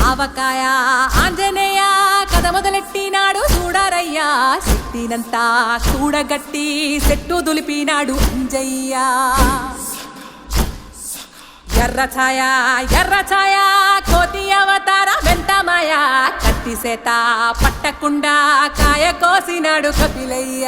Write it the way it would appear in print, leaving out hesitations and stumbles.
ఆవకాయ ఆంజనేయ కథ మొదలెట్టినాడు చూడరయ్యా శక్తినంతా చూడగట్టి చెట్టు దులిపినాడు అంజయ్య ఎర్ర ఛాయ కోతి అవతార వెంటమాయ కత్తి సేత పట్టకుండా కాయ కోసినాడు కపిలయ్య